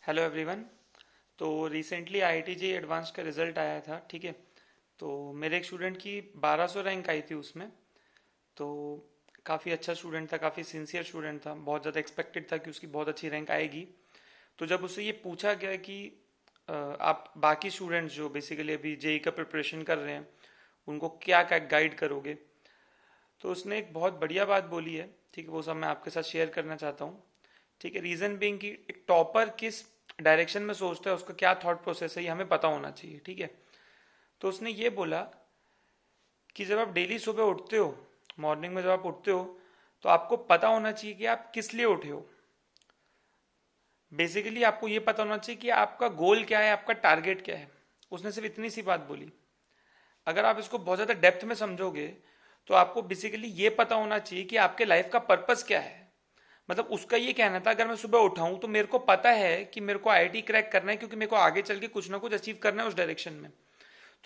Hello everyone. तो recently IIT JEE advance का result आया था, ठीक है। तो मेरे एक स्टूडेंट की 1200 रैंक आई थी उसमें। तो काफ़ी अच्छा स्टूडेंट था, काफ़ी सिंसियर स्टूडेंट था, बहुत ज़्यादा एक्सपेक्टेड था कि उसकी बहुत अच्छी रैंक आएगी। तो जब उससे ये पूछा गया कि आप बाकी स्टूडेंट्स जो बेसिकली अभी जेई का प्रिपरेशन कर रहे हैं उनको क्या क्या गाइड करोगे, तो उसने एक बहुत बढ़िया बात बोली है, ठीक है। वो सब मैं आपके साथ शेयर करना चाहता हूँ, ठीक है। रीज़न बीइंग कि एक टॉपर किस डायरेक्शन में सोचता है, उसका क्या थॉट प्रोसेस है, ये हमें पता होना चाहिए, ठीक है। तो उसने ये बोला कि जब आप डेली सुबह उठते हो, मॉर्निंग में जब आप उठते हो, तो आपको पता होना चाहिए कि आप किस लिए उठे हो। बेसिकली आपको ये पता होना चाहिए कि आपका गोल क्या है, आपका टारगेट क्या है। उसने सिर्फ इतनी सी बात बोली। अगर आप इसको बहुत ज़्यादा डेप्थ में समझोगे तो आपको बेसिकली ये पता होना चाहिए कि आपके लाइफ का पर्पस क्या है। मतलब उसका ये कहना था, अगर मैं सुबह उठाऊं तो मेरे को पता है कि मेरे को आईआईटी क्रैक करना है, क्योंकि मेरे को आगे चल के कुछ ना कुछ अचीव करना है उस डायरेक्शन में।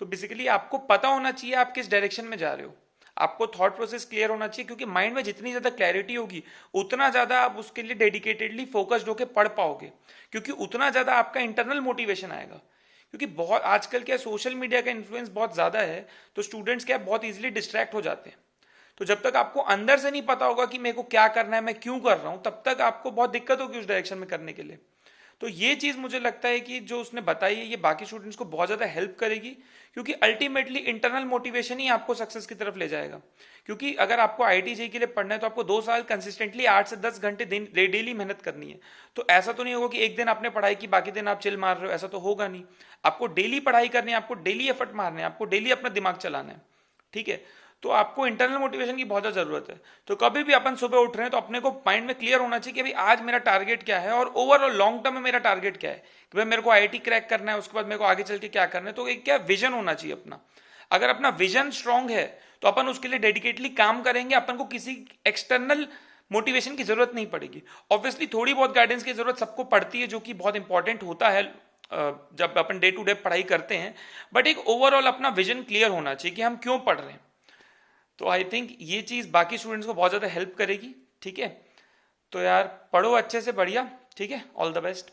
तो बेसिकली आपको पता होना चाहिए आप किस डायरेक्शन में जा रहे हो। आपको थॉट प्रोसेस क्लियर होना चाहिए, क्योंकि माइंड में जितनी ज्यादा क्लैरिटी होगी उतना ज्यादा आप उसके लिए डेडिकेटेडली फोकस्ड होकर पढ़ पाओगे, क्योंकि उतना ज्यादा आपका इंटरनल मोटिवेशन आएगा। क्योंकि बहुत आजकल क्या सोशल मीडिया का इन्फ्लुएंस बहुत ज्यादा है, तो स्टूडेंट्स क्या बहुत इजीली डिस्ट्रैक्ट हो जाते हैं। तो जब तक आपको अंदर से नहीं पता होगा कि मेरे को क्या करना है, मैं क्यों कर रहा हूं, तब तक आपको बहुत दिक्कत होगी उस डायरेक्शन में करने के लिए। तो ये चीज मुझे लगता है कि जो उसने बताई है ये बाकी स्टूडेंट्स को बहुत ज्यादा हेल्प करेगी, क्योंकि अल्टीमेटली इंटरनल मोटिवेशन ही आपको सक्सेस की तरफ ले जाएगा। क्योंकि अगर आपको आईआईटी जेईई के लिए पढ़ना है तो आपको 2 साल कंसिस्टेंटली 8 से 10 घंटे दिन डेली मेहनत करनी है। तो ऐसा तो नहीं होगा कि एक दिन आपने पढ़ाई की बाकी दिन आप चिल मार रहे हो, ऐसा तो होगा नहीं। आपको डेली पढ़ाई करनी है, आपको डेली एफर्ट मारने हैं, आपको डेली अपना दिमाग चलाना है, ठीक है। तो आपको इंटरनल मोटिवेशन की बहुत ज़्यादा जरूरत है। तो कभी भी अपन सुबह उठ रहे हैं तो अपने को माइंड में क्लियर होना चाहिए कि भाई आज मेरा टारगेट क्या है, और ओवरऑल लॉन्ग टर्म में मेरा टारगेट क्या है, कि भाई मेरे को आईआईटी क्रैक करना है, उसके बाद मेरे को आगे चल के क्या करना है। तो एक क्या विजन होना चाहिए अपना। अगर अपना विजन स्ट्रांग है तो अपन उसके लिए डेडिकेटली काम करेंगे, अपन को किसी एक्सटर्नल मोटिवेशन की जरूरत नहीं पड़ेगी। ऑब्वियसली थोड़ी बहुत गाइडेंस की जरूरत सबको पड़ती है, जो कि बहुत इंपॉर्टेंट होता है जब अपन डे टू डे पढ़ाई करते हैं। बट एक ओवरऑल अपना विजन क्लियर होना चाहिए कि हम क्यों पढ़ रहे हैं। तो आई थिंक ये चीज़ बाकी स्टूडेंट्स को बहुत ज़्यादा हेल्प करेगी, ठीक है। तो यार पढ़ो अच्छे से, बढ़िया, ठीक है। All the best.